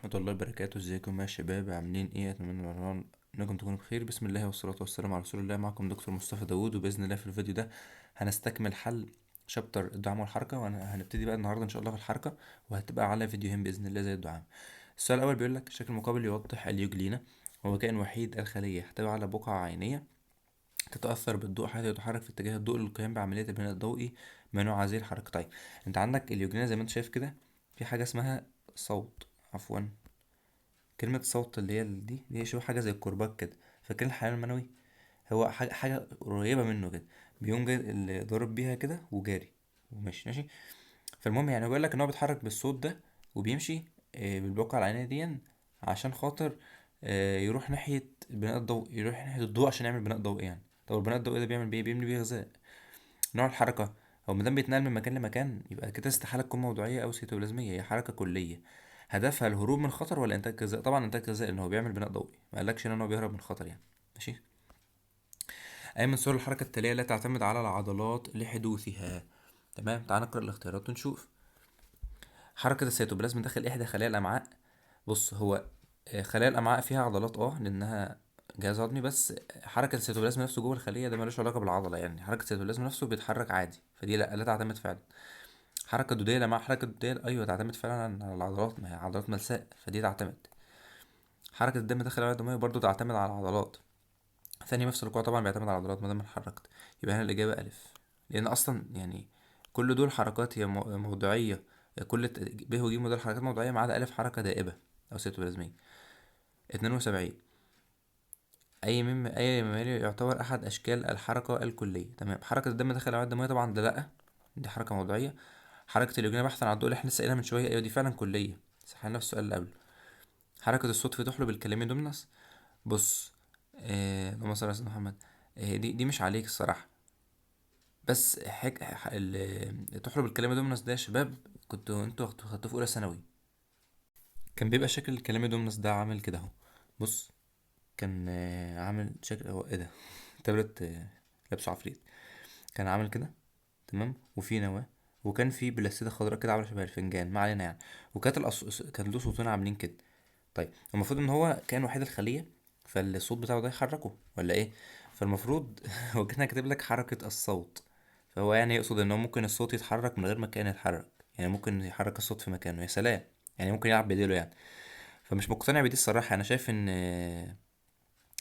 ورحمة الله وبركاته. ازيكم يا شباب؟ عاملين ايه؟ اتمنى انكم تكونوا بخير. بسم الله والصلاة والسلام على رسول الله. معكم دكتور مصطفى داوود، وبإذن الله في الفيديو ده هنستكمل حل شابتر الدعامة والحركة، وهنبتدي بقى النهاردة ان شاء الله في الحركة، وهتبقى على فيديوهين بإذن الله زي الدعامة. السؤال الأول بيقول لك: الشكل المقابل يوضح اليوجلينا هو كائن وحيد الخلية يحتوي على بقعة عينية تتأثر بالضوء حيث يتحرك في اتجاه الضوء للقيام بعملية البناء الضوئي ما نوع هذه الحركة. طيب، انت عندك اليوجلينا زي ما انت شايف كده، في حاجة اسمها صوت، عفوا، كلمة صوت اللي هي دي شبه حاجة زي الكرباج كده. فاكر الحيوان المنوي؟ هو حاجة قريبة منه كده، بيقوم جاي اللي ضارب بيها كده وجاري وماشي ماشي. فالمهم يعني بيقول لك ان هو بيتحرك بالصوت ده وبيمشي بالبقعة العينية دي عشان خاطر يروح ناحية البناء الضوئي، يروح ناحية الضوء عشان يعمل بناء ضوئي يعني. طب البناء الضوئي ده بيعمل بيه؟ بيبني بيه غذاء. نوع الحركة، هو مادام بيتنقل من مكان لمكان يبقى كده استحالة تكون موضوعية أو سيتوبلازمية، هي حركة كلية. هدفها الهروب من خطر ولا إنتاج غذاء؟ طبعا إنتاج غذاء، لأن هو بيعمل بناء ضوئي، ما قالكش إن هو بيهرب من خطر يعني. ماشي. أي من صور الحركة التالية لا تعتمد على العضلات لحدوثها؟ تمام، تعال نقرأ الاختيارات ونشوف. حركة السيتوبلازم داخل إحدى خلايا الأمعاء. بص، هو خلايا الأمعاء فيها عضلات لأنها جهاز هضمي، بس حركة السيتوبلازم نفسه جوه الخلية ده ملوش علاقة بالعضلة، يعني حركة السيتوبلازم نفسه بيتحرك عادي، فدي لا تعتمد فعلا. حركة دودية، مع حركة دودية أيوة تعتمد فعلا على العضلات، ما هي عضلات ملساء فدي تعتمد. حركة الدم داخل الأوعية الدموية برضو تعتمد على العضلات. ثاني مفصل القوة طبعا بيعتمد على العضلات مادام اتحركت. يبقى هنا الإجابة ألف، لأن أصلا يعني كل دول حركات هي موضوعية. كل ب و ج دول حركات موضوعية ما عدا ألف حركة دائبة أو سيتوبلازمية. 72. أي ممالي يعتبر أحد أشكال الحركة الكلية؟ تمام، حركة الدم داخل الأوعية الدموية طبعا ده لأ، دي حركة موضوعية. حركة اليوجينا بحثا عن الضوء اللي احنا لسه قايلها من شوية، أيوة دي فعلا كلية، صح، نفس السؤال اللي قبله. حركة الصوت في تحلب الكلمة دومنس. بص، اللهم صل على سيدنا محمد، دي مش عليك الصراحة، بس تحلب الكلمة دومنس ده يا شباب انتوا خدتوه في أولى ثانوي. كان بيبقى شكل الكلمة دومنس ده عامل كده اهو. بص، كان عامل شكل، هو ايه ده؟ تابلت لابسه عفريت. كان عامل كده، تمام، وفي نواة، وكان في بلاستيدة خضراء كده عاملة شبه الفنجان، ما علينا يعني. وكانت كان له صوتين عاملين كده. طيب، المفروض ان هو كان وحيد الخلية، فالصوت بتاعه ده يحركه ولا ايه؟ فالمفروض هو كان كاتب لك حركة الصوت، فهو يعني يقصد ان هو ممكن الصوت يتحرك من غير ما الكائن يتحرك، يعني ممكن يحرك الصوت في مكانه، يا سلام، يعني ممكن يلعب بايديله يعني. فمش مقتنع بدي الصراحة. انا شايف ان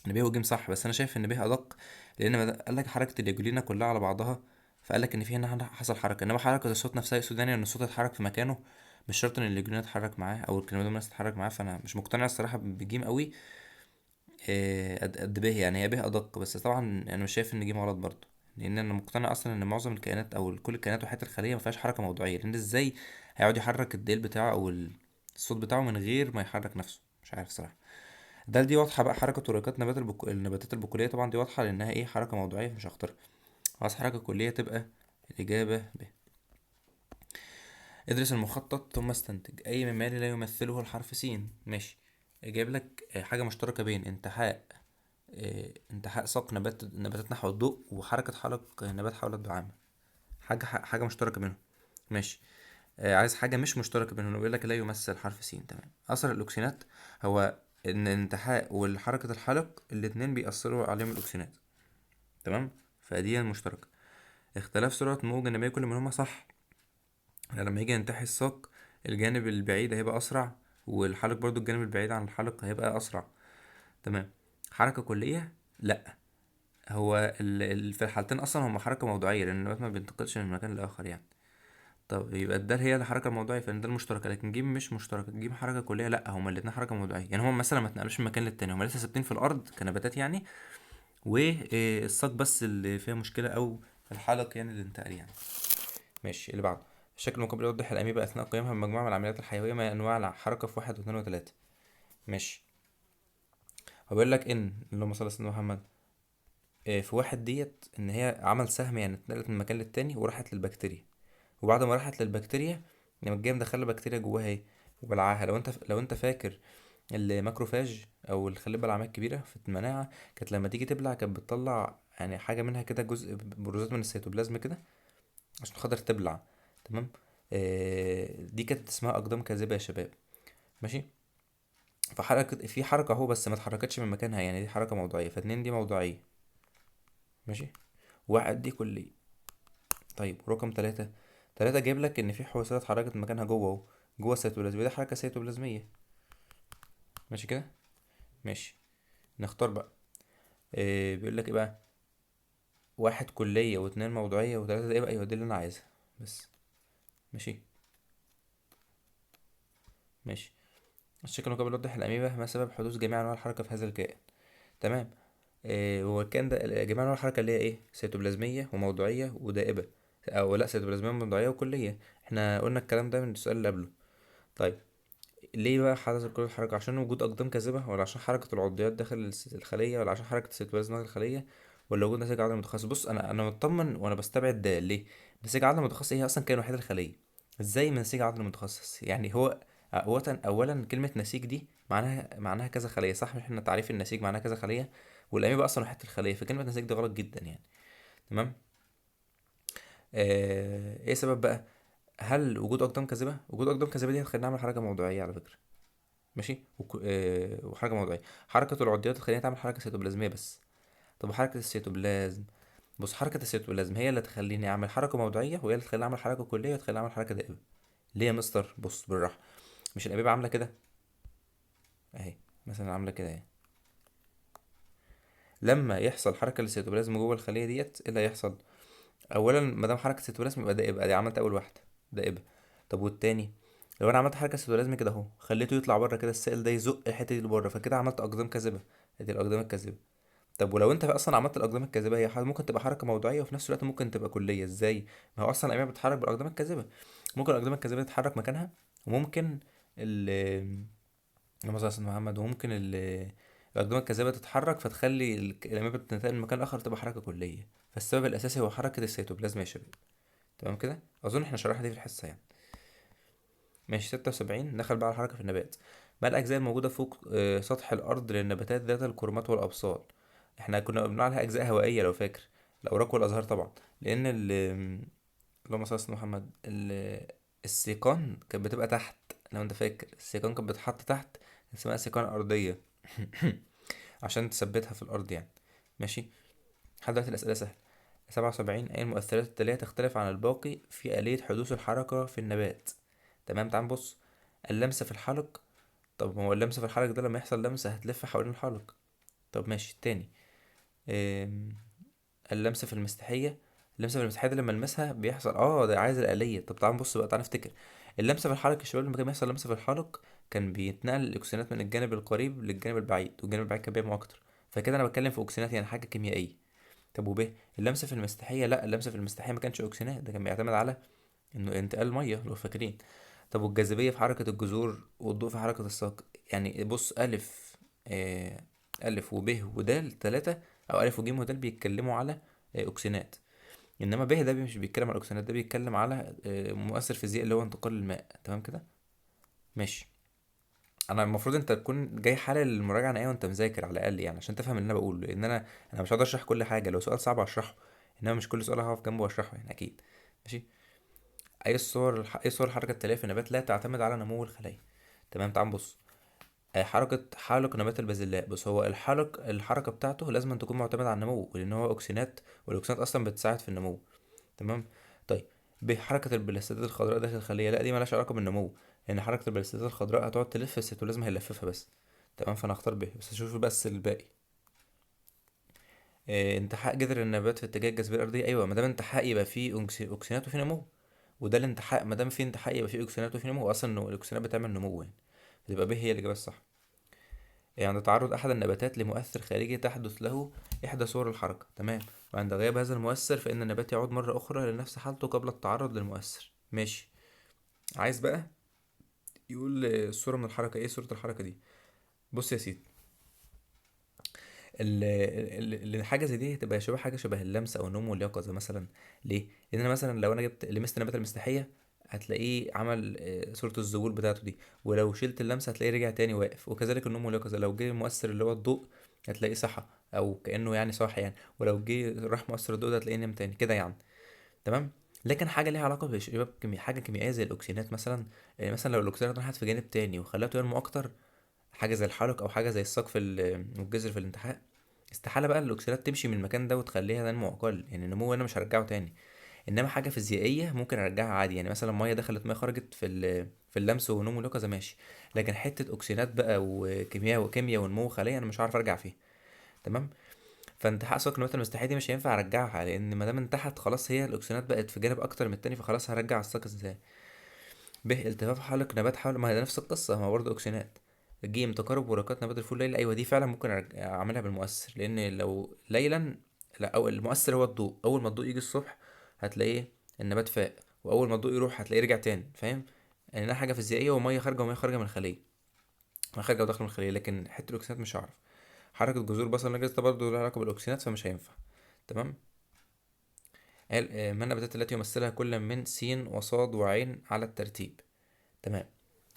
ب وج صح، بس انا شايف ان ب ادق، لان قال لك حركة اليجولينا كلها على بعضها، فقال لك ان في هنا حصل حركة، انما حركة الصوت نفسها يقصد يعني ان الصوت يتحرك في مكانه، مش شرط ان اليجولينا تتحرك معاه او الكلمة تتحرك معاه. فانا مش مقتنع الصراحة بجيم قوي. قد به يعني، هي به ادق، بس طبعا انا مش شايف ان جيم غلط برضه، لان انا مقتنع اصلا ان معظم الكائنات او كل الكائنات وحياة الخلية ما فيهاش حركة موضوعية، لان ازاي هيقعد يحرك الديل بتاعه او الصوت بتاعه من غير ما يحرك نفسه؟ مش عارف صراحة. دي واضحة بقى، حركة ورقات النباتات البقولية طبعا دي واضحة لأنها ايه، حركة موضوعية مش هختارها. عايز حركة كلية تبقى الإجابة ب. ادرس المخطط ثم استنتج. أي مما يلي لا يمثله الحرف س. ماشي. جايب لك حاجة مشتركة بين انتحاء ساق نباتات نحو الضوء، وحركة حلق نبات حول الدعامة. حاجة مشتركة بينهم. ماشي. عايز حاجة مش مشتركة بينهم، بيقول لك لا يمثل حرف س. تمام. أثر الأوكسينات، هو إن الانتحاء والحركة الحلق الاتنين بيأثروا عليهم الأوكسينات، تمام، فدي المشتركة. اختلاف سرعة موج جانبية كل منهما صح، يعني لما يجي ينتحي الساق الجانب البعيد هيبقى أسرع، والحلق برضو الجانب البعيد عن الحلق هيبقى أسرع، تمام. حركة كلية لأ، هو في الحالتين أصلا هما حركة موضوعية، لأن النبات ما بينتقلش من مكان لآخر يعني. طب يبقى ده هي الحركة الموضوعية، فإن ده المشتركة، لكن جيم مش مشتركة. جيم حركة كلية لأ، هما الاتنين حركة موضوعية، يعني هما مثلا ما اتنقلوش من مكان للتاني، هما لسه ثابتين في الأرض كنباتات يعني، والساق بس اللي فيها مشكلة، أو الحلق يعني اللي انتقل يعني. ماشي، اللي بعده. الشكل المقابل يوضح الأميبا أثناء قيامها بمجموعة من العمليات الحيوية ما أنواع الحركة في واحد واثنين وتلاتة. ماشي. هو بيقول لك إن اللهم صل على سيدنا محمد، في واحد ديت إن هي عمل سهم، يعني اتنقلت من مكان للتاني وراحت للبكتيريا، وبعد ما راحت للبكتيريا لما جايه مدخله بكتيريا جواها ايه وبلعاها. لو انت فاكر الماكروفاج او الخليه البلعميه الكبيره في المناعه، كانت لما تيجي تبلع كانت بتطلع يعني حاجه منها كده، جزء بروزات من السيتوبلازم كده عشان خاطر تبلع، تمام. دي كانت اسمها اقدام كاذبه يا شباب. ماشي. في حركة اهو بس ما اتحركتش من مكانها، يعني دي حركة موضوعية، فاتنين دي موضوعية. ماشي. واحد دي كلية. طيب رقم تلاتة. تلاتة جايب لك ان في حويصلات اتحركت من مكانها جوه اهو، جوه السيتوبلازمية، دي حركة سيتوبلازمية. ماشي كده. ماشي. نختار بقى. بيقول لك ايه بقى؟ واحد كلية واتنين موضوعية وتلاتة ده ايه بقى؟ ايوه دي اللي انا عايزها بس. ماشي. ماشي. الشكل المقابل يوضح الأميبا ما سبب حدوث جميع أنواع الحركة في هذا الكائن. تمام. هو الكائن ده جميع أنواع الحركة اللي هي ايه؟ سيتوبلازمية وموضوعية ودائبة، أو لأ سيتوبلازمية وموضوعية وكلية. احنا قلنا الكلام ده من السؤال اللي قبله. طيب ليه بقى حدث كل الحركة؟ عشان وجود أقدام كاذبة، ولا عشان حركة العضيات داخل الخلية، ولا عشان حركة السيتوبلازم داخل الخلية، ولا وجود نسيج عضلي متخصص؟ بص أنا مطمن وأنا بستبعد ده ليه؟ نسيج عضلي متخصص إيه؟ هي أصلا كائن وحيد الخلية. إزاي من نسيج عضلي متخصص؟ يعني هو أولا كلمة نسيج دي معناها كذا خلية، صح؟ مش احنا تعريف النسيج معناها كذا خلية، والأميبا أصلا وحيدة الخلية، فكلمة نسيج دي غلط جدا يعني. تمام. إيه سبب بقى؟ هل وجود أقدام كاذبة؟ وجود أقدام كاذبة دي هتخلينا نعمل حركة موضوعية على فكرة. ماشي. وحركة موضوعية. حركة العضيات تخليني تعمل حركة سيتوبلازمية بس. طب حركة السيتوبلازم، بص حركة السيتوبلازم هي اللي تخليني أعمل حركة موضوعية، وهي اللي تخليني أعمل حركة كلية، وتخليني أعمل حركة دائبة. ليه يا مستر؟ بص بالراحة. مش الأنابيب عاملة كده أهي، مثلا عاملة كده أهي. لما يحصل حركة للسيتوبلازم جوه الخلية ديت إيه اللي هيحصل؟ أولا مادام حركة السيتوبلازم يبقى دائبة، أدي عملت أول واحدة دائبة. طب والتاني؟ لو أنا عملت حركة سيتوبلازم كده أهو، خليته يطلع بره كده، السائل ده يزق الحتة دي لبره، فكده عملت أقدام كاذبة. ادي الأقدام الكاذبة. طب ولو انت اصلا عملت الاقدام الكاذبه، هي ممكن تبقى حركه موضوعيه وفي نفس الوقت ممكن تبقى كليه. ازاي؟ ما هو اصلا الاميبا بتتحرك بالاقدام الكاذبه. ممكن الاقدام الكاذبه تتحرك مكانها، وممكن ال اللهم صل على سيدنا محمد، وممكن الاقدام الكاذبه تتحرك فتخلي الاميبا تنتقل من مكان اخر تبقى حركه كليه. فالسبب الاساسي هو حركه السيتوبلازم يا شباب. تمام كده، اظن احنا شرحنا دي في الحصه يعني. ماشي. 76. دخل بقى على الحركه في النبات. ما الاجزاء الموجوده فوق سطح الارض للنباتات ذات الكرومات والابصال؟ احنا كنا بنقول عليها اجزاء هوائيه لو فاكر، الاوراق والازهار طبعا. لان اللهم صل على سيدنا محمد، السيقان كانت بتبقى تحت. لو انت فاكر السيقان كانت بتتحط تحت، اسمها سيقان ارضيه عشان تثبتها في الارض يعني. ماشي. لحد دلوقتي الاسئله سهله. 77. اي المؤثرات التاليه تختلف عن الباقي في آلية حدوث الحركه في النبات؟ تمام. تعال نبص. اللمسه في الحلق. طب ما هو اللمسه في الحلق ده لما يحصل لمسه هتلف حوالين الحلق. طب ماشي. التاني. آم، اللمسه في المستحيه. اللمسه في المستحيه ده لما المسها بيحصل ده عايز الآلية. طب تعال نبص بقى، تعال نفتكر. اللمسه في الحلق يا شباب، لما كان بيحصل لمسه في الحلق كان بيتنقل الاكسجينات من الجانب القريب للجانب البعيد، والجانب البعيد كان بينمو اكتر. فكده انا بتكلم في اكسجينات، يعني حاجه كيميائيه. طب اللمسه في المستحيه، لا اللمسه في المستحيه ما كانش اكسجينات، ده كان بيعتمد على انه انتقال ميه لو فاكرين. طب والجاذبيه في حركه الجذور، والضوء في حركه الساق. يعني بص آه الف وب ودال ثلاثه، او الف وج ودال بيتكلموا على اكسجينات. انما ب ده مش بيتكلم على الاكسجينات، ده بيتكلم على مؤثر فيزيائي اللي هو انتقال الماء. تمام كده. ماشي. انا المفروض انت تكون جاي حالل المراجعه نهائيه وانت مذاكر على الاقل يعني، عشان تفهم اللي انا بقوله، لان انا مش هقدر اشرح كل حاجه، لو سؤال صعب اشرحه، انما مش كل سؤال هقف جنبه واشرحه يعني اكيد. ماشي. اي صور الحركه التاليه في النبات لا تعتمد على نمو الخلايا؟ تمام. تعال نبص. حركه حالق نبات البازلاء. بس هو الحركه بتاعته لازم أن تكون معتمده على النمو، لان هو اكسينات، والاكسينات اصلا بتساعد في النمو. تمام. طيب بحركه البلاستيدات الخضراء داخل الخليه، لا دي مالهاش علاقه بالنمو، لان حركه البلاستيدات الخضراء هتقعد تلف السيتوبلازم هيلففها بس. تمام. فانا هختار ب، بس اشوف بس الباقي. انتحاء جذر النبات في اتجاه الجاذبيه الارضيه. ايوه، ما دام انتحاء يبقى فيه اكسينات وفيه نمو. وده الانتحاء، ما دام فيه انتحاء يبقى فيه اكسينات وفيه نمو، اصلا إنه الاكسينات بتعمل نمو يعني. فتبقى ب هي الاجابه الصح. عند تعرض احد النباتات لمؤثر خارجي تحدث له احدى صور الحركه. تمام. وعند غياب هذا المؤثر فان النبات يعود مره اخرى لنفس حالته قبل التعرض للمؤثر. ماشي. عايز بقى يقول الصوره من الحركه، ايه صوره الحركه دي؟ بص يا سيدي. الحاجه زي دي هتبقى شبه حاجه شبه اللمس او النوم واليقظه مثلا. ليه؟ لان انا مثلا لو انا لمست نبات المستحيه، هتلاقيه عمل صورة الظهور بتاعته دي، ولو شلت اللمسة هتلاقيه رجع تاني واقف. وكذلك النوم واليقظة، لو جه المؤثر اللي هو الضوء هتلاقيه صحى، او كأنه يعني صاحي يعني، ولو جه راح مؤثر الضوء ده هتلاقيه نام تاني كده يعني. تمام. لكن حاجة ليها علاقة بشباب حاجة كيميائية زي الأكسينات مثلا، يعني مثلا لو الأكسينات راحت في جانب تاني وخلته ينمو أكتر، حاجه زي الحلق او حاجه زي الساق والجذر في الانتحاء، استحاله بقى الاكسيدات تمشي من المكان ده وتخليها نمو اقل، يعني النمو هنا مش هرجعه تاني. انما حاجه فيزيائيه ممكن ارجعها عادي، يعني مثلا ميه دخلت ميه خرجت في اللمس ونمو اليقظه ماشي. لكن حته اكسيدات بقى وكيمياء ونمو خليه انا مش عارف ارجع فيها. تمام. فانتحاء ساق النبات المستحيل دي مش هينفع ارجعها، لان ما دام انتحت خلاص هي الاكسجينات بقت في جانب اكتر من التاني، فخلاص هرجع الساق ازاي؟ التفاف حلق نبات حول، ما هي نفس القصه، ما هو برضه اكسجينات. تقارب ورقات نبات الفول ليلا، ايوه دي فعلا ممكن اعملها بالمؤثر، لان لو ليلا، لا، او المؤثر هو الضوء، اول ما الضوء يجي الصبح هتلاقيه النبات فاق، واول ما الضوء يروح هتلاقيه رجع تاني، فاهم؟ لانها حاجه فيزيائيه، وميه خارجه وميه خارجه من الخليه، ميه خارجه وداخله من الخليه، لكن حته الاكسجينات مش هعرف. حركه جذور بصل نجس ده برضه لها علاقه بالاكسجينات فمش هينفع. تمام. قال ما النباتات التي يمثلها كل من س وصاد وعين على الترتيب. تمام.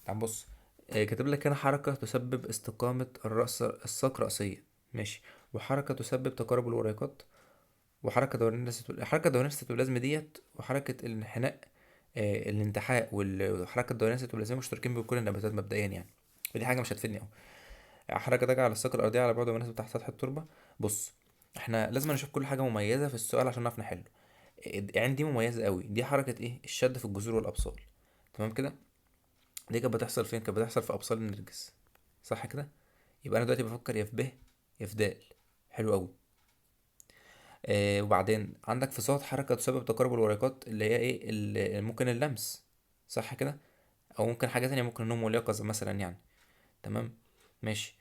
طب بص، كاتب لك هنا حركة تسبب استقامة الساق رأسيا، ماشي، وحركة تسبب تقارب الوريقات، وحركة دوران حركة دوران الستوبلازم ديت، وحركة الانحناء، الانتحاء وحركة دوران الستوبلازم مشتركين بكل النباتات مبدئيا يعني. ودي حاجة مش هتفيدني أوي. حركة تجعل على الساق الأرضية على بعد مناسب تحت سطح التربة. بص، احنا لازم نشوف كل حاجة مميزة في السؤال عشان نعرف نحله. يعني دي مميزة قوي، دي حركة ايه؟ الشد في الجذور والأبصال. تمام كده. دي كانت بتحصل فين؟ كانت بتحصل في أبصال النرجس، صح كده؟ يبقى أنا دلوقتي بفكر يا في ب يا في د. حلو قوي. وبعدين عندك في صوت حركة تسبب تقارب الوريقات، اللي هي ايه؟ ممكن اللمس، صح كده؟ أو ممكن حاجة تانية، ممكن النوم واليقظة مثلا يعني. تمام. ماشي.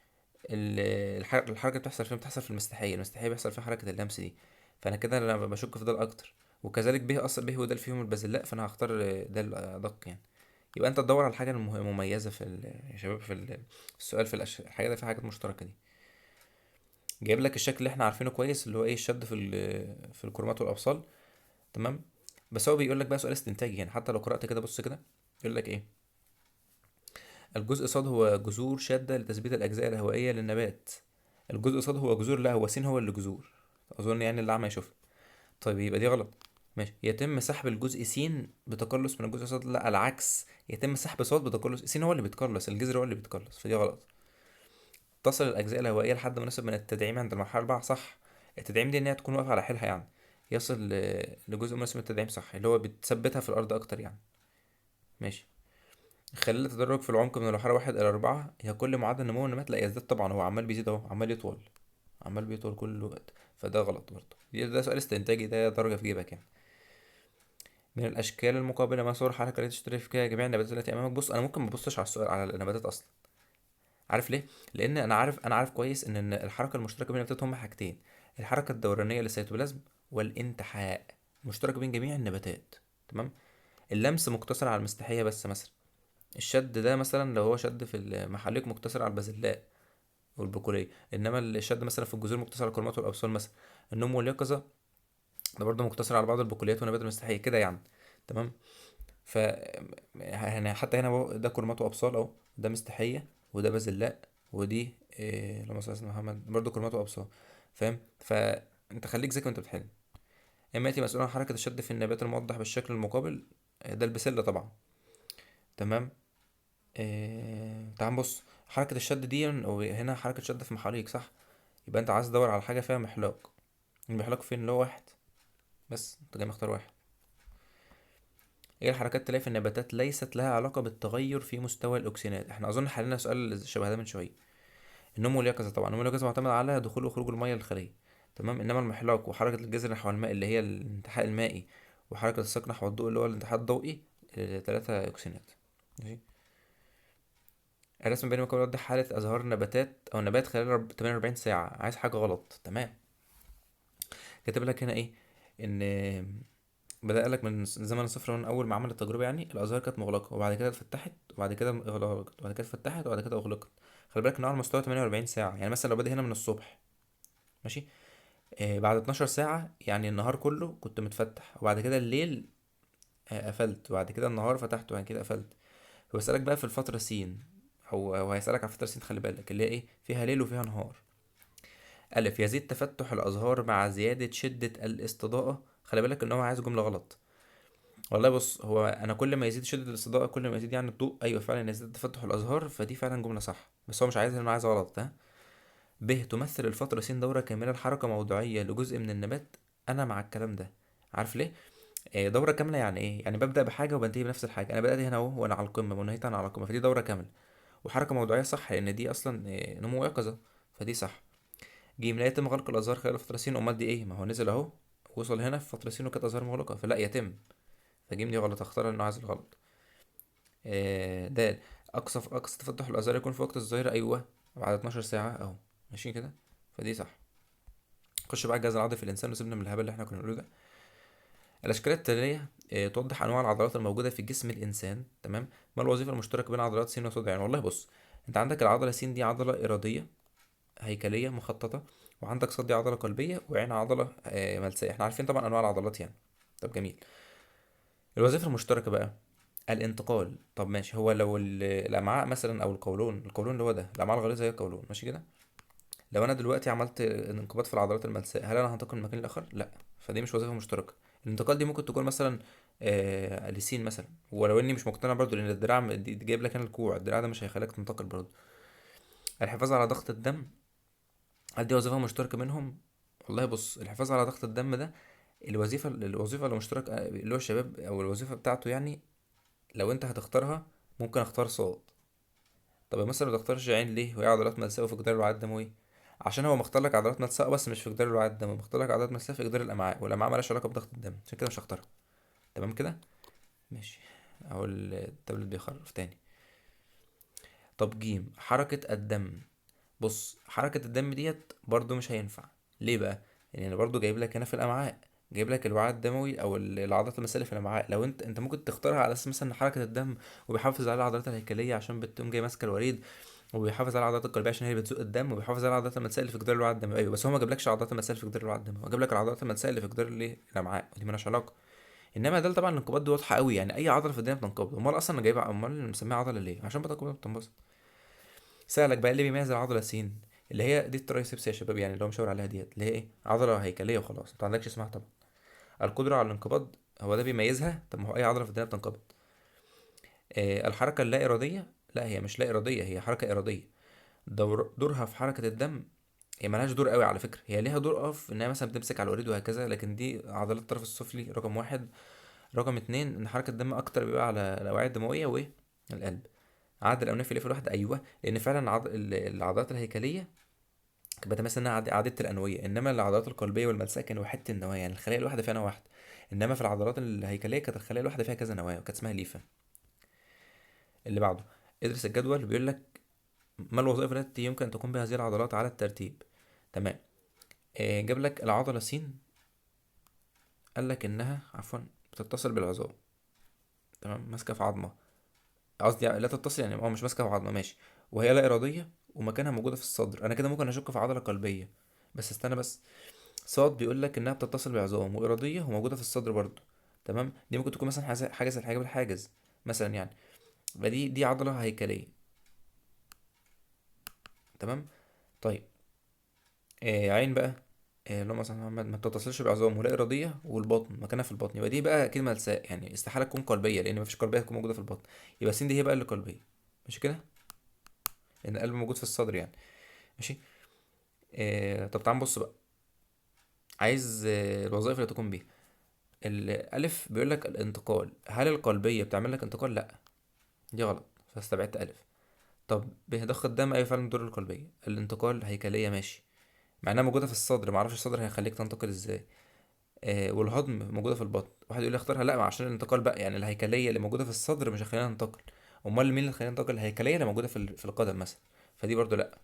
الحركة بتحصل فين؟ بتحصل في المستحية، المستحية بيحصل فيها حركة اللمس دي. فأنا كده أنا بشك في ده الأكتر. وكذلك به أصلا به وده فيهم البازلاء، فأنا هختار ده الأدق يعني. يبقى أنت تدور على الحاجة المميزة يا شباب في السؤال، الحاجة دي فيها حاجات مشتركة دي. جايب لك الشكل اللي احنا عارفينه كويس، اللي هو ايه؟ الشد في الكرومات والأبصال. تمام. بس هو بيقول لك بقى سؤال استنتاجي يعني، حتى لو قرأت كده بص كده، يقول لك ايه؟ الجزء صاد هو جذور شادة لتثبيت الأجزاء الهوائية للنبات. الجزء صاد هو جذور؟ لا، هو س هو اللي جذور. أظن يعني اللي عم يشوفها. طيب يبقى دي غلط. ماشي. يتم سحب الجزء س بتقلص من الجزء صاد، لا العكس، يتم سحب صاد بتقلص س، هو اللي بيتقلص، الجذر هو اللي بيتقلص، فدي غلط. تصل الأجزاء الهوائية لحد مناسب من التدعيم عند المرحلة 4، صح. التدعيم دي إن هي تكون واقفة على حيلها يعني. يصل لجزء مناسب من التدعيم، صح، اللي هو بتثبتها في الأرض أكتر يعني. ماشي. خلال التدرج في العمق من المرحلة 1 إلى 4، هي كل معدل نمو النبات لا يزداد طبعا، هو عمال بيزيد أهو، عمال يطول، عمال بيطول كل وقت. فده غلط برضه، ده سؤال استنتاجي، ده درجة في جيبك يعني. من الأشكال المقابلة ما صور حركة التي تشترك فيها جميع النباتات التي أمامك. بص، أنا ممكن مبصش على السؤال على النباتات أصلا. عارف ليه؟ لأن أنا عارف كويس إن الحركة المشتركة بين النباتات هما حاجتين: الحركة الدورانية للسيتوبلازم، والانتحاء، مشتركة بين جميع النباتات. تمام. اللمس مقتصر على المستحية بس مثلا. الشد ده مثلا لو هو شد في المحاليق مقتصر على البازلاء والبقولية، انما الشد مثلا في الجذور مقتصر على الكرمات والابصال مثلا. النوم واليقظة ده برضه مقتصر على بعض البقوليات والنبات المستحية كده يعني. تمام. ف يعني حتى هنا ده كرمات وابصال اهو، ده مستحية وده بازلاء، ودي اللهم صل على سيدنا محمد برضه كرمات وابصال. فاهم؟ فانت خليك ذكي وانت بتحل. اما ياتي مسؤول عن حركة الشد في النبات الموضح بالشكل المقابل، ده البسلة طبعا. تمام. تعال نبص. حركة الشد دي هنا حركة شد في محاليق، صح. يبقى انت عايز تدور على حاجة فيها محلاق. المحلاق فين؟ اللي هو واحد، بس انت جاي مختار واحد. ايه الحركات تلاقي في النباتات ليست لها علاقة بالتغير في مستوى الأكسجينات؟ احنا أظن حلينا سؤال شبه ده من شوية. النوم واليقظة، طبعا النوم واليقظة معتمد على دخول وخروج المية للخلية. تمام. انما المحلاق وحركة الجذر نحو الماء اللي هي الانتحاء المائي، وحركة الساق نحو الضوء اللي هو الانتحاء الضوئي، 3 أكسجينات. ماشي. الرسم بينما كان يوضح حالة إظهار نباتات أو نبات خلال 48 ساعة. عايز حاجة غلط. تمام. كاتب لك هنا إيه؟ إن بدأ لك من زمن الصفر، من أول ما عمل التجربة يعني الأزهار كانت مغلقة، وبعد كده اتفتحت، وبعد كده أغلقت، وبعد كده اتفتحت، وبعد كده أغلقت. خلي بالك إن هو على مستوى 48 ساعة، يعني مثلا لو بادئ هنا من الصبح، ماشي، بعد 12 ساعة يعني النهار كله كنت متفتح، وبعد كده الليل قفلت، وبعد كده النهار فتحت، وبعد كده قفلت. فبسألك بقى في الفترة سين، أو هيسألك على فترة سين، خلي بالك اللي هي إيه؟ فيها ليل وفيها نهار. ألف: يزيد تفتح الأزهار مع زيادة شدة الاستضاءة. خلي بالك إن هو عايز جملة غلط. والله بص، هو انا كل ما يزيد شدة الاستضاءة كل ما يزيد يعني الضوء، ايوه فعلا يزيد تفتح الازهار، فدي فعلا جملة صح، بس هو مش عايزها، انا عايز غلط ها. ب تمثل الفترة س دورة كاملة لحركة موضوعية لجزء من النبات. انا مع الكلام ده. عارف ليه؟ دورة كاملة يعني ايه؟ يعني ببدأ بحاجة وبنتهي بنفس الحاجة، انا بدأت هنا اهو وانا على القمة ونهيت انا على القمة، فدي دورة كاملة. وحركة موضوعية صح لان دي اصلا نمو يقظة، فدي صح. ج لا يتم غلق الازهار خلال فترة س، امال دي ايه؟ ما هو نزل اهو وصل هنا في فترة س وكانت ازهار مغلقة، فلا يتم. فج دي غلط، اختار انه عايز الغلط. د اقصى تفتح الازهار يكون في وقت الظهيرة، ايوه بعد 12 ساعة اهو. ماشي كده، فدي صح. خش بقى الجهاز العضلي في الانسان وسيبنا من الهبل اللي احنا كنا بنقوله ده. الاشكال التالية توضح انواع العضلات الموجودة في جسم الانسان. تمام. ما الوظيفة المشتركة بين عضلات س وص؟ يعني والله بص، انت عندك العضلة س دي عضلة ارادية هيكلية مخططة، وعندك صد دي عضلة قلبية، وعين عضلة ملسية. احنا عارفين طبعا انواع العضلات يعني. طب جميل. الوظيفة المشتركة بقى، الانتقال. طب ماشي، هو لو الامعاء مثلا او القولون اللي هو ده الامعاء الغليظة هي القولون، ماشي كده. لو انا دلوقتي عملت انقباض في العضلات الملساء، هل انا هنتقل من مكان لاخر؟ لا. فدي مش وظيفه مشتركه. الانتقال دي ممكن تكون مثلا لسين مثلا، ولو اني مش مقتنع برضو لان الدراع دي جايب لك هنا الكوع، الدراع ده مش هيخليك تنتقل برضو. الحفاظ على ضغط الدم، هل دي وظيفه مشتركه منهم؟ والله بص، الحفاظ على ضغط الدم ده الوظيفه المشتركه اللي هو الشباب او الوظيفه بتاعته يعني. لو انت هتختارها ممكن اختار صاد. طب مثلا ما تختارش عين ليه وهي عضلات ملساء وفي جدار الوعاء الدموي؟ عشان هو مختار لك عضلات ملساء بس مش في جدار الوعاء الدموي، مختار لك عضلات ملساء في جدار الامعاء، والامعاء مالهاش علاقه بضغط الدم، عشان كده مش هختارها. تمام كده. ماشي. اهو التابلت بيخرف تاني. طب جيم حركه الدم. بص، حركه الدم ديت برضو مش هينفع. ليه بقى؟ يعني انا برضو جايب لك هنا في الامعاء، جايب لك الوعاء الدموي او العضلات المثاليه في الامعاء. لو انت ممكن تختارها على اساس مثلا إن حركه الدم وبيحافظ على العضلات الهيكليه عشان بتقوم جاي ماسكه الوريد، وبيحافظ على العضلات القلبيه عشان هي بتزق الدم، وبيحافظ على العضلات الملساء اللي في جدار الوعاء الدموي. ايوه بس هو ما جابلكش العضلات الملساء اللي في جدار الوعاء الدموي، هو جاب لك العضلات الملساء اللي في جدار الايه الامعاء، ودي مالهاش علاقه. انما ده طبعا الانقباض دي واضحه قوي، يعني اي عضله في الدنيا بتنقبض، امال اصلا انا جايبها، امال مسميها عضله ليه؟ عشان بتنقبض بتنبسط. سألك بقى إيه اللي بيميز العضله س، اللي هي دي الترايسبس يا شباب، يعني اللي هو مشاور عليها ديت، اللي هي ايه؟ عضله هيكليه وخلاص، انت ما عندكش اسمها طبعا. القدره على الانقباض، هو ده بيميزها؟ طب ما هو اي عضله في الدنيا بتنقبض. الحركه اللا اراديه، لا هي مش لا اراديه، هي حركه اراديه. دورها في حركة الدم، هي ملهاش دور قوي على فكرة، هي ليها دور في انها مثلا بتمسك على الوريد وهكذا، لكن دي عضلات الطرف السفلي رقم واحد. رقم اتنين ان حركة الدم اكتر بيبقى على الاوعية الدموية وايه، القلب. عدد الاونية في الليفة الواحد، ايوه لان فعلا العضلات الهيكلية كانت بتمثل انها عديدة الانوية، انما العضلات القلبية والملساء كانوا وحدة النواة، يعني الخلية الواحدة فيها نواة واحدة. انما في العضلات الهيكلية كانت الخلية الواحدة فيها كذا نواة وكانت اسمها ليفة. اللي بعده، ادرس الجدول، بيقول لك ما الوظائف التي يمكن ان تقوم بها هذه العضلات على الترتيب. تمام. جاب لك العضلة س، قال لك انها عفوا بتتصل بالعظام. تمام، ماسكة في عظمة، قصدي لا تتصل يعني مش ماسكة في عظمة، ماشي. وهي لا إرادية ومكانها موجودة في الصدر، انا كده ممكن اشك في عضلة قلبية. بس استنى بس، صاد بيقول لك انها بتتصل بعظام وإرادية وموجودة في الصدر برضو. تمام، دي ممكن تكون مثلا حاجة زي الحاجب الحاجز مثلا يعني. فدي عضلة هيكلية. تمام. طيب عين بقى، اللي هم مثلا ما بتتصلش بعظام ولا إرادية، والبطن مكانها في البطن، يبقى دي بقى كلمة ملساء، يعني استحالة تكون قلبية لأن مفيش قلبية تكون موجودة في البطن. يبقى السين دي هي بقى اللي قلبية. ماشي كده، لأن القلب موجود في الصدر يعني. ماشي. طب تعال نبص بقى، عايز الوظائف اللي تقوم بيها. الألف بيقول لك الانتقال، هل القلبية بتعمل لك انتقال؟ لأ، دي غلط، فاستبعدت ألف. طب ب ضخ الدم، أيوة فعلا دور القلبية. الانتقال هيكلية، ماشي، مع انها موجودة في الصدر، معرفش الصدر هيخليك تنتقل ازاي. والهضم موجودة في البطن. واحد يقول لي اختارها، لا ما عشان الانتقال بقى، يعني الهيكلية اللي موجودة في الصدر مش هتخلينا ننتقل. امال مين اللي هتخلينا ننتقل؟ الهيكلية اللي موجودة في القدم مثلا. فدي برضو لا.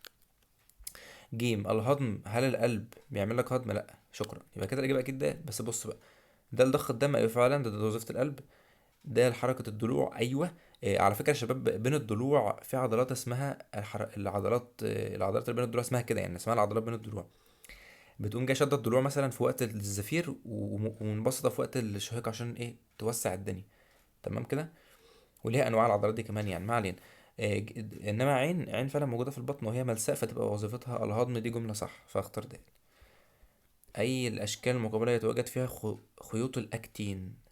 جيم الهضم، هل القلب بيعمل لك هضم؟ لا شكرا، يبقى كده الاجابة اكيد ده. بس بص بقى، ده لضخ الدم، ايوه فعلا ده وظيفة القلب. ده لحركة الضلوع، ايوه. على فكرة يا شباب، بين الضلوع في عضلات اسمها العضلات اللي بين الضلوع اسمها كده، يعني اسمها العضلات بين الضلوع. بتقوم جاي شادة الضلوع مثلا في وقت الزفير ومنبسطة في وقت الشهيق عشان ايه؟ توسع الدنيا. تمام كده. وليها انواع العضلات دي كمان يعني، ما علينا. انما عين فعلا موجوده في البطن وهي ملساء فتبقى وظيفتها الهضم، دي جمله صح، فاختار ده. اي الاشكال المقابله يتواجد فيها خيوط الاكتين.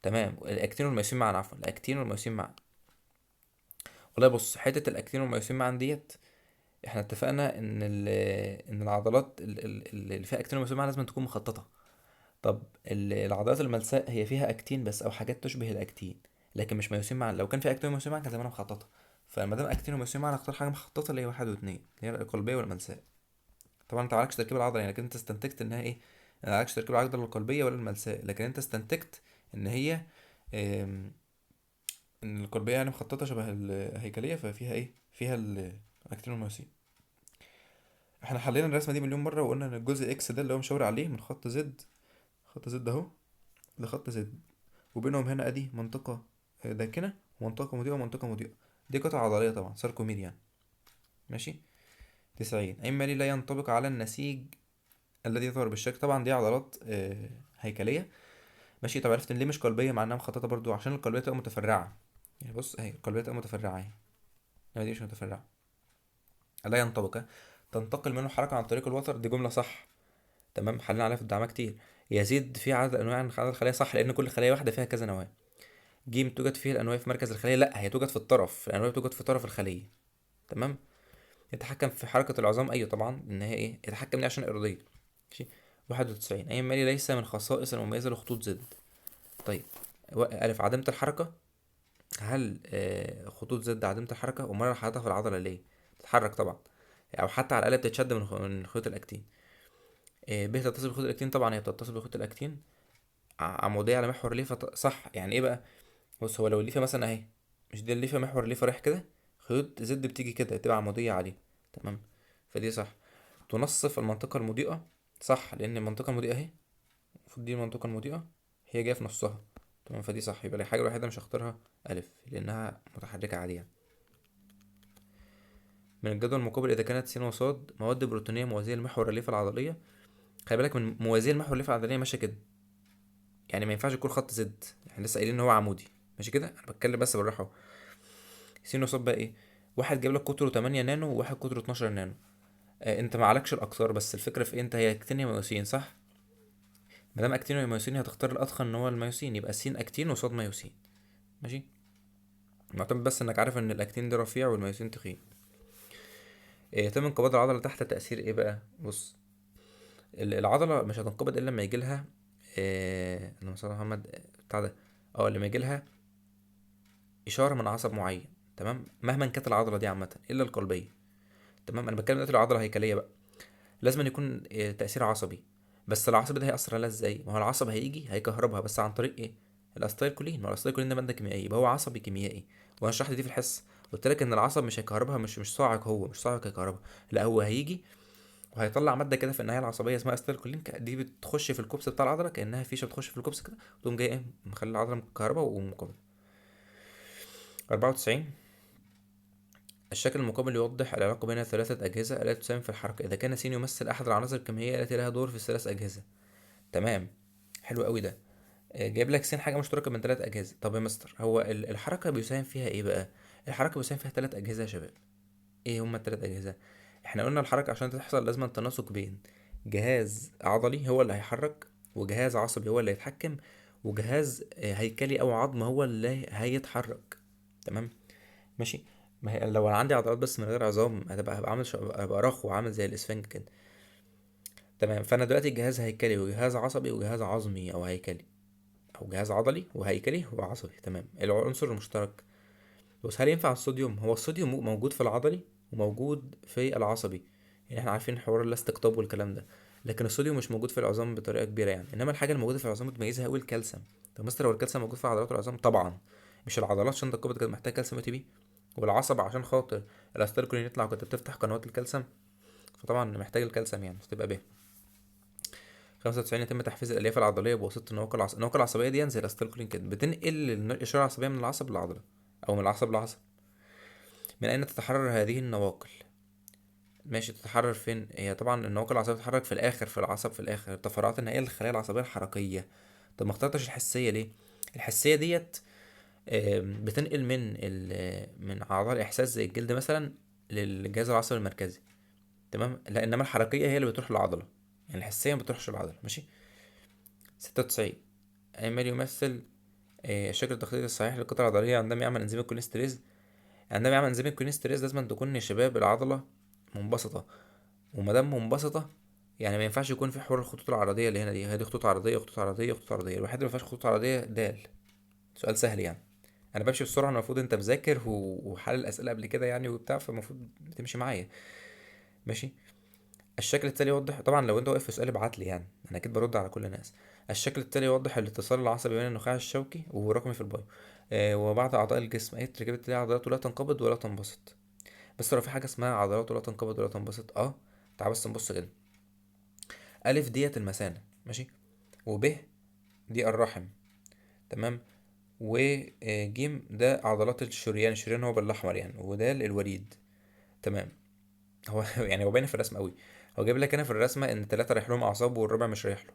تمام. الاكتين والميوسين معا، عفوا الاكتين والميوسين معا. والله بص، حته الاكتين والميوسين معا ديت، احنا اتفقنا ان ان العضلات اللي فيها اكتين وميوسين معا لازم تكون مخططه. طب العضلات الملساء هي فيها اكتين بس او حاجات تشبه الاكتين، لكن مش ميوسين معا. لو كان في اكتين وميوسين معا كان زمانها مخططه. فما دام اكتين وميوسين معا هنختار حاجه مخططه اللي هي واحد واتنين، اللي هي القلبيه والملساء. طبعا انت معركش تركيب العضله يعني، لكن انت استنتجت انها ايه، ما معركش تركيب العضله القلبيه ولا الملساء، لكن انت استنتجت ان هي آم، ان القلبيه يعني مخططه شبه الهيكليه، ففيها ايه، فيها الاكتين والميوسين. احنا حلينا الرسمه دي مليون مره، وقلنا ان الجزء اكس ده اللي هو مشاور عليه من خط زد، خط زد اهو لخط زد، وبينهم هنا ادي منطقه داكنه ومنطقه مضيئه ومنطقه مضيئه. دي قطعه عضليه طبعا، ساركومير يعني. ماشي. 90 اما لي لا ينطبق على النسيج الذي يظهر بالشكل. طبعا دي عضلات هيكليه. ماشي. طب عرفت ان ليه مش قلبيه مع انها مخططه برضو؟ عشان القلبيه تبقى متفرعه. يعني بص اهي القلبيه تبقى متفرعه اهي، انما دي مش متفرعه. لا ينطبق، تنتقل منه حركه عن طريق الوتر، دي جمله صح. تمام، حلينا عليها في الدعامه كتير. يزيد في عدد انواع عن عدد الخلايا، صح، لان كل خليه واحده فيها كذا نواه. جيم توجد فيه الانواع في مركز الخليه، لا هي توجد في الطرف، الانواع توجد في طرف الخليه. تمام. يتحكم في حركه العظام، ايوه طبعا، ان هي ايه، يتحكم دي عشان الارضيه. ماشي. 91 اي مالي ليس من خصائص المميزه لخطوط زد. طيب، ألف عديمة الحركة. هل خطوط زد عديمة الحركة؟ أمال أنا حاططها في العضلة ليه؟ بتتحرك طبعا، أو حتى على الأقل بتتشد من خيوط الأكتين. ب تتصل بخيوط الأكتين، طبعا هي بتتصل بخيوط الأكتين عمودية على محور ليفة. صح. يعني إيه بقى؟ بص، هو لو الليفة مثلا أهي، مش دي الليفة، محور الليفة رايح كده، خيوط زد بتيجي كده تبقى عمودية عليه. تمام. فدي صح. تنصف المنطقة المضيئة، صح، لأن المنطقة المضيئة أهي، المفروض دي المنطقة المضيئة هي جاية في نصها. تمام. فدي صح، يبقى الحاجة الوحيدة مش هختارها ألف لأنها متحركة عادية. من الجدول المقابل إذا كانت س وص مواد بروتينية موازية لمحور الليفة العضلية. خلي بالك من موازية لمحور الليفة العضلية ماشية كده، يعني ما ينفعش يكون خط زد، احنا لسه قايلين إن هو عمودي. ماشي كده، أنا بتكلم بس بالراحة أهو. س وص بقى إيه؟ واحد جايب لك قطره 8 نانو وواحد قطره 12 نانو. أنت ما عليكش الأقطار، بس الفكرة في إيه، أنت هي أكتين يا ميوسين، صح؟ ما دام أكتين وميوسين هتختار الأضخم إن هو الميوسين، يبقى س أكتين وصاد ميوسين. ماشي. معتمد بس إنك عارف إن الأكتين ده رفيع والميوسين تخين. يتم انقباض العضلة تحت تأثير ايه بقى؟ بص، العضلة مش هتنقبض الا لما يجيلها اللهم صل على محمد، بتاع ده، اه لما يجيلها اشارة من عصب معين. تمام، مهما كانت العضلة دي عامة الا القلبية. تمام. انا بتكلم دلوقتي العضلة هيكلية بقى، لازم يكون تأثير عصبي. بس العصب ده هيأثر عليها ازاي؟ ما هو العصب هيجي هيكهربها بس عن طريق ايه؟ الاستايكولين. ما هو الاستايكولين ده مادة كيميائية، يبقى هو عصبي كيميائي. وانا شرحت دي في الحصة، قلت لك ان العصب مش هيكهربها، مش صاعق، هو مش صاعق هيكهربها، لا هو هيجي وهيطلع ماده كده في النهايه العصبيه اسمها استيلكولين، دي بتخش في الكوبس بتاع العضله كانها فيشه بتخش في الكوبس كده، وتقوم جاي ايه، مخلي العضله مكهربه ومقاومه. 94 الشكل المقابل يوضح العلاقه بين الثلاثه اجهزه التي تساهم في الحركه اذا كان س يمثل احد العناصر الكيميائيه التي لها دور في الثلاث اجهزه. تمام. حلو قوي ده. جايب لك س حاجه مشتركه بين ثلاث اجهزه. طب يا مستر، هو الحركه بيساهم فيها ايه بقى؟ الحركه بيساهم فيها ثلاث اجهزه يا شباب. ايه هما التلات اجهزه؟ احنا قلنا الحركه عشان تحصل لازم التناسق بين جهاز عضلي هو اللي هيحرك، وجهاز عصبي هو اللي هيتحكم، وجهاز هيكلي او عظم هو اللي هيتحرك. تمام. ماشي. ما هي لو انا عندي عضلات بس من غير عظام هبقى عامل هبقى رخو وعامل زي الاسفنج كده. تمام. فانا دلوقتي جهاز هيكلي وجهاز عصبي وجهاز عظمي او هيكلي، او جهاز عضلي وهيكلي وعصبي. تمام. العنصر المشترك، بص، هل ينفع الصوديوم؟ هو الصوديوم موجود في العضلي وموجود في العصبي، يعني احنا عارفين حوار الاستقطاب والكلام ده، لكن الصوديوم مش موجود في العظام بطريقه كبيره يعني. انما الحاجه الموجوده في العظام بتميزها قوي الكالسيوم. طب مستر، هو الكالسيوم موجود في عضلات العظام؟ طبعا. مش العضلات عشان تنقبض كانت محتاجه كالسيوم ATP، والعصب عشان خاطر الاستالكولين يطلع كنت بتفتح قنوات الكالسيوم، فطبعا محتاج الكالسيوم يعني، فتبقى ب. 95 يتم تحفيز الالياف العضليه بواسطه النواقل العصبيه دي زي الاستالكولين كده، بتنقل الاشاره العصبيه من العصب للعضله او من العصب للعصب. من أين تتحرر هذه النواقل؟ ماشي. تتحرر فين؟ هي طبعا النواقل العصبية بتتحرك في الآخر في العصب، في الآخر التفرعات النهائية للخلايا العصبية الحركية. طب ما اخترتش الحسية ليه؟ الحسية ديت بتنقل من أعضاء الإحساس زي الجلد مثلا للجهاز العصبي المركزي. تمام. لا، إنما الحركية هي اللي بتروح للعضلة، يعني الحسية ما بتروحش للعضلة. ماشي. 96 أيمال يمثل الشكل التخطيطي الصحيح للقطع العضلية عندما يعمل انزيم الكولينستريز. عندما يعمل انزيم الكولينستريز لازم تكون يا شباب العضلة منبسطة، ومادام منبسطة يعني ما ينفعش يكون في حوار الخطوط العرضية اللي هنا دي. هذه خطوط عرضية، خطوط عرضية، خطوط عرضية. الوحيد اللي ما فيهاش خطوط عرضية دال. سؤال سهل يعني. انا بمشي بسرعة، المفروض انت مذاكر وحل الاسئلة قبل كده يعني وبتاع، فالمفروض تمشي معايا. ماشي. الشكل التالي يوضح، طبعا لو انت واقف في سؤال ابعت لي يعني، انا اكيد برد على كل الناس. الشكل التالي يوضح الاتصال العصبي بين النخاع الشوكي ورقمي في البايو وبعض اعضاء الجسم. اي تركيبة تلاقي عضلاته لا تنقبض ولا تنبسط. بس لو في حاجة اسمها عضلاته لا تنقبض ولا تنبسط، تعال بس نبص كده. ألف ديت المثانة، ماشي، وب دي الرحم، تمام، وجيم ده عضلات الشريان. الشريان هو بالأحمر يعني، وده الوريد، تمام. هو يعني هو باين في الرسم قوي. هو جايب لك هنا في الرسمة إن التلاتة رايح لهم أعصاب والرابع مش رايح له.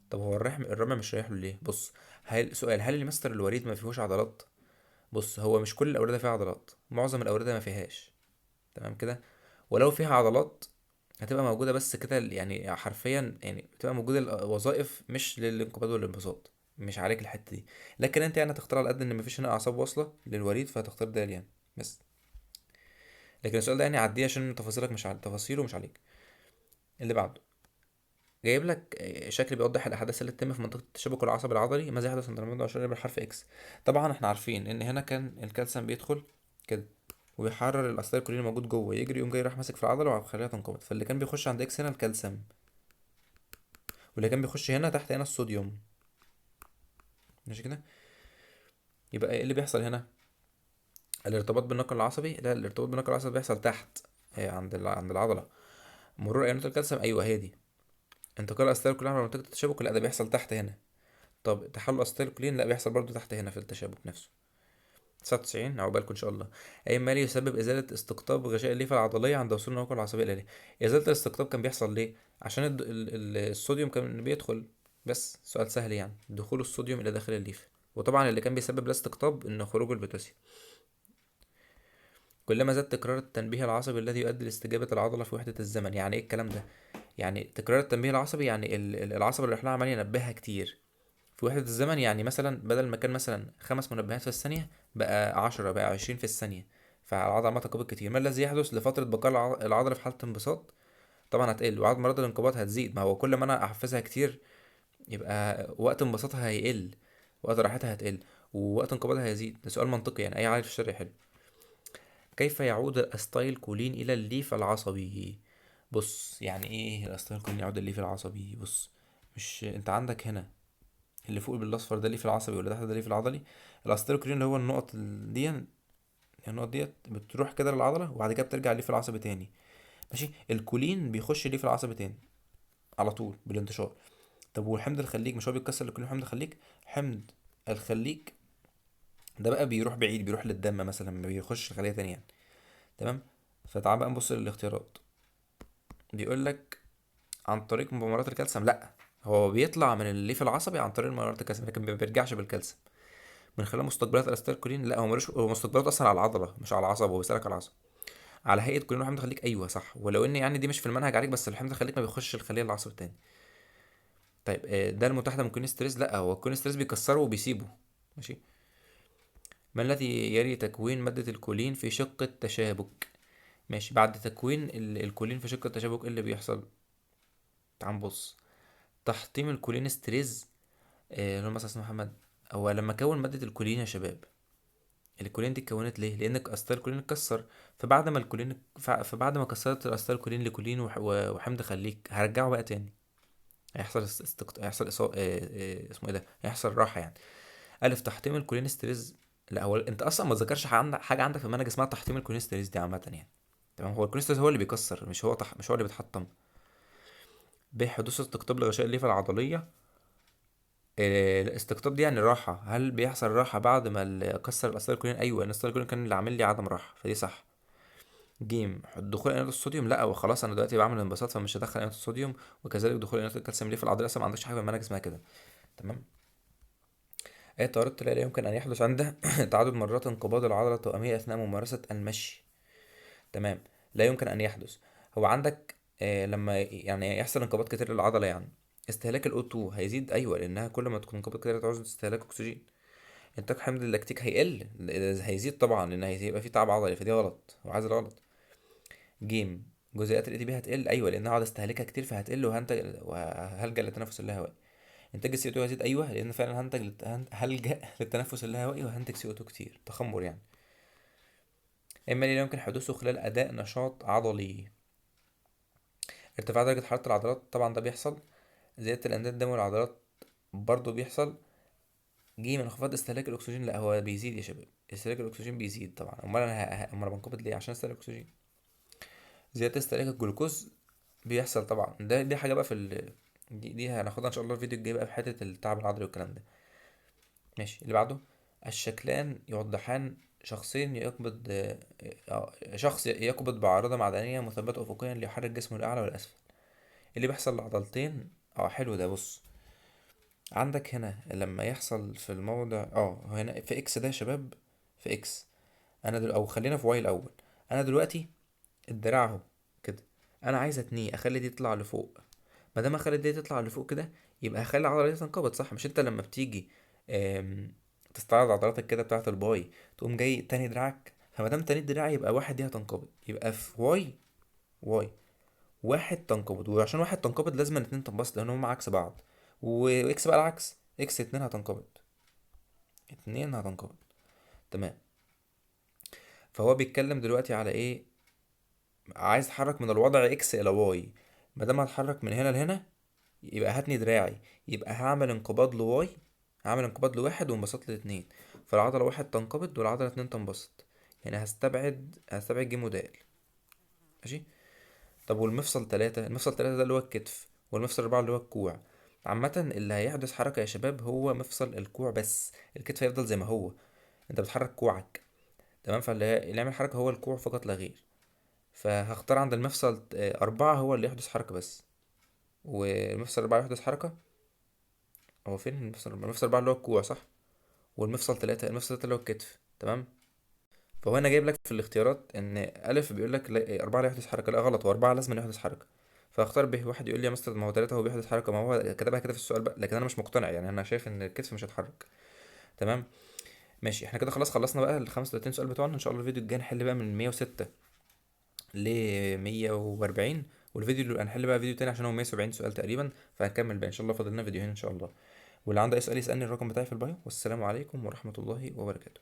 طب هو الرابع مش رايح له ليه؟ بص، هل المستر الوريد ما فيهوش عضلات؟ بص، هو مش كل الأوردة فيها عضلات، معظم الأوردة ما فيهاش، تمام كده. ولو فيها عضلات هتبقى موجودة بس كده يعني حرفيا، يعني بتبقى موجودة الوظائف مش للانقباض والانبساط. مش عليك الحتة دي. لكن انت يعني هتختار على قد ان مفيش هنا اعصاب واصلة للوريد، فهتختار ده يعني بس. لكن السؤال ده يعني عديه عشان تفاصيلك مش على تفاصيله مش عليك. اللي بعده جايب لك شكل بيوضح الاحداث اللي تتم في منطقة التشابك العصبي العضلي. ماذا يحدث عندما نضع الشرير بالحرف اكس؟ طبعا احنا عارفين ان هنا كان الكالسيوم بيدخل كده ويحرر الاسيتيل اللي موجود جوه، يجري يقوم جاي راح ماسك في العضله ويخليها تنقبض. فاللي كان بيخش عند اكس هنا الكالسيوم، واللي كان بيخش هنا تحت هنا الصوديوم، ماشي كده. يبقى ايه اللي بيحصل هنا؟ الارتباط بالنقل العصبي، لا الارتباط بالنقل العصبي بيحصل تحت عند العضله. مرور ايونات الكالسيوم، ايوه هي دي. انتقال الاسيتيل كلين على منطقه التشابك، لا ده بيحصل تحت هنا. طب تحلل الاسيتيل كلين، لا بيحصل برضو تحت هنا في التشابك نفسه. 99 عقبالكم ان شاء الله. اي مال يسبب ازاله استقطاب غشاء الليفه العضليه عند وصول النواقل العصبيه الاليه. ازاله الاستقطاب كان بيحصل ليه؟ عشان الصوديوم كان بيدخل. بس سؤال سهل يعني، دخول الصوديوم الى داخل الليفه. وطبعا اللي كان بيسبب الاستقطاب ان خروج البوتاسيوم. كلما زاد تكرار التنبيه العصبي الذي يؤدي لاستجابه العضله في وحده الزمن. يعني ايه الكلام ده؟ يعني تكرار التنبيه العصبي يعني العصب اللي احنا عمال ينبهها كتير في وحدة الزمن. يعني مثلا بدل ما كان مثلا 5 منبهات في الثانية بقى 10، بقى 20 في الثانية. فالعضلة عمالة تنقبض كتير. ما الذي يحدث لفترة بقاء العضلة في حالة انبساط؟ طبعا هتقل، وعدد مرات الانقباض هتزيد. ما هو كل ما انا احفزها كتير يبقى وقت انبساطها هيقل، وقت راحتها هتقل، ووقت انقباضها هيزيد. ده سؤال منطقي يعني، اي عيل في الشارع حلو. كيف يعود الاستايل كولين الى الليف العصبي؟ بص، يعني ايه الاستايل كولين يعود الليف العصبي؟ بص، مش انت عندك هنا اللي فوق بالاصفر ده الليف العصبي، واللي تحت ده الليف العضلي. الاستيروكولين اللي هو النقط دي، النقط ديت بتروح كده للعضله وبعد كده بترجع الليف العصبي تاني. ماشي. الكولين بيخش الليف العصبي تاني على طول بالانتشار. طب والحمض الخليج مش هو بيتكسر لكل حمض خليج؟ حمض الخليج ده بقى بيروح بعيد، بيروح للدم مثلا، ما بيخش خليه تانية يعني، تمام. فتعال بقى نبص للاختيارات. بيقول لك عن طريق ممرات الكالسيوم، لا هو بيطلع من الليف العصبي عن طريق ممرات الكالسيوم لكن ما بيرجعش بالكالسيوم. من خلال مستقبلات الاستيل لا هو ملوش، هو مستقبلات اصلا على العضله مش على العصب. هو بيسالك على العصب على هيئه كولين وحمض خليك، ايوه صح. ولو ان يعني دي مش في المنهج عليك، بس الحمض خليك ما بيخش الخليه العصب تاني. طيب ده المتحده من كولين ستريس، لا هو الكولين ستريس بيكسره وبيسيبه. ماشي. ما الذي يلي تكوين ماده الكولين في شق التشابك؟ ماشي، بعد تكوين الكولين في شق التشابك ايه اللي بيحصل؟ تعال نبص. تحطيم الكولين ستريس. اللي هو مثلا اسمه محمد، هو لما كون ماده الكولين يا شباب، الكولين دي اتكونت ليه؟ لان اسيتيل كولين اتكسر. فبعد ما كسرت الاسيتيل كولين لكولين وحمض خليك هرجعه بقى تاني. هيحصل اسمه ايه ده، هيحصل راحه يعني. الف تحطيم الكولين ستريز. لا هو انت اصلا ما ذكرش حاجه عندك في المنهج اسمها تحطيم الكولين ستريز دي عامه يعني، تمام. هو الكولين ستريز هو اللي بيكسر، مش هو اللي بيتحطم. بحدوث استقطاب لغشاء الليفه العضليه. الاستقطاب دي يعني راحه. هل بيحصل راحه بعد ما كسر الاسيتيل كولين؟ ايوه، الاسيتيل كولين كان اللي عامل لي عدم راحه، فدي صح. جيم دخول ايونات الصوديوم، لا وخلاص انا دلوقتي بعمل انبساط فمش هدخل ايونات الصوديوم. وكذلك دخول ايونات الكالسيوم ليه في العضله، اصلا ما عندكش حاجه في المنهج اسمها كده، تمام. اي التوارد التالية لا يمكن ان يحدث عند تعدد مرات انقباض العضله التوأمية اثناء ممارسه المشي، تمام. لا يمكن ان يحدث. هو عندك لما يعني يحصل انقباض كتير للعضله يعني استهلاك الاو 2 هيزيد، ايوه لانها كل ما تكون انقباض كتير تعوز استهلاك اكسجين. انتاج حمض اللاكتيك هيقل، هيزيد طبعا لان هيبقى في تعب عضلي، فدي غلط وعايز الغلط. جيم، جزيئات الاي تي بي هتقل، ايوه لان هقعد استهلكها كتير فهتقل وهلجأ للتنفس اللاهوائي. انتاج السي او 2 هيزيد، ايوه لان فعلا هلجأ للتنفس اللاهوائي وهنتج سي او 2 كتير، تخمر يعني. اما اللي يمكن حدوثه خلال اداء نشاط عضلي، ارتفاع درجة حرارة العضلات، طبعا ده بيحصل. زيادة الأنداد الدم والعضلات برضو بيحصل. من انخفاض استهلاك الأكسجين، لا هو بيزيد يا شباب، استهلاك الأكسجين بيزيد طبعا، أمال أنا بنقبض ليه؟ عشان استهلاك الأكسجين. زيادة استهلاك الجلوكوز بيحصل طبعا، دي حاجة بقى دي هناخدها إن شاء الله الفيديو الجاي بقى في حتة التعب العضلي والكلام ده. ماشي، اللي بعده. الشكلان يوضحان شخصين يقبض شخص يقبض بعارضة معدنية مثبتة أفقيا ليحرك جسمه الأعلى والأسفل. اللي بيحصل لعضلتين، حلو ده. بص، عندك هنا لما يحصل في الموضع هنا في اكس ده يا شباب، في اكس. او خلينا في واي الاول. انا دلوقتي الدراع اهو كده، انا عايز اتنيه، اخلي دي تطلع لفوق. ما دام اخلي دي تطلع لفوق كده، يبقى هخلي العضله دي تنقبض، صح؟ مش انت لما بتيجي تستعرض عضلاتك كده بتاعه الباي، تقوم جاي تاني دراعك، فما دام تاني دراع يبقى واحد دي هتنقبض، يبقى في واي واحد تنقبض، وعشان واحد تنقبض لازم اتنين تنبسط لان هما عكس بعض. واكس بقى العكس، اكس اتنين هتنقبض، اتنين هتنقبض. تمام. فهو بيتكلم دلوقتي على ايه؟ عايز اتحرك من الوضع اكس الى واي. ما دام هتحرك من هنا لهنا، يبقى هاتني دراعي، يبقى هعمل انقباض لواي، هعمل انقباض لواحد وانبساط لاتنين، فالعضلة واحد تنقبض والعضلة اتنين تنبسط. يعني هستبعد جيم ودال. ماشي. طب والمفصل تلاتة، المفصل تلاتة ده اللي هو الكتف، والمفصل أربعة اللي هو الكوع. عامة اللي هيحدث حركة يا شباب هو مفصل الكوع بس، الكتف هيفضل زي ما هو، انت بتحرك كوعك. تمام. اللي يعمل حركة هو الكوع فقط لا غير. فهختار عند المفصل أربعة هو اللي يحدث حركة بس، والمفصل أربعة يحدث حركة. هو فين المفصل أربعة؟ المفصل أربعة اللي هو الكوع صح، والمفصل تلاتة، المفصل تلاتة اللي هو الكتف. تمام. فهو أنا جايب لك في الاختيارات إن ألف بيقول لك أربعة لا يحدث حركة، لا غلط، هو أربعة لازم يحدث حركة. فاختار ب. واحد يقول لي يا مستر ما هو تلاتة هو بيحدث حركة، ما هو كتبها كده في السؤال بقى، لكن أنا مش مقتنع يعني، أنا شايف إن الكتف مش هيتحرك. تمام. ماشي، احنا كده خلاص خلصنا بقى ال 35 سؤال بتوعنا. ان شاء الله الفيديو الجاي نحل بقى من 106 ل 140، والفيديو اللي هنحل بقى فيديو تاني عشان هو 170 سؤال تقريبا، فهنكمل بقى ان شاء الله، فاضل لنا فيديوهين ان شاء الله. واللي عنده اي سؤال يسالني، الرقم بتاعي في البايو. والسلام عليكم ورحمه الله وبركاته.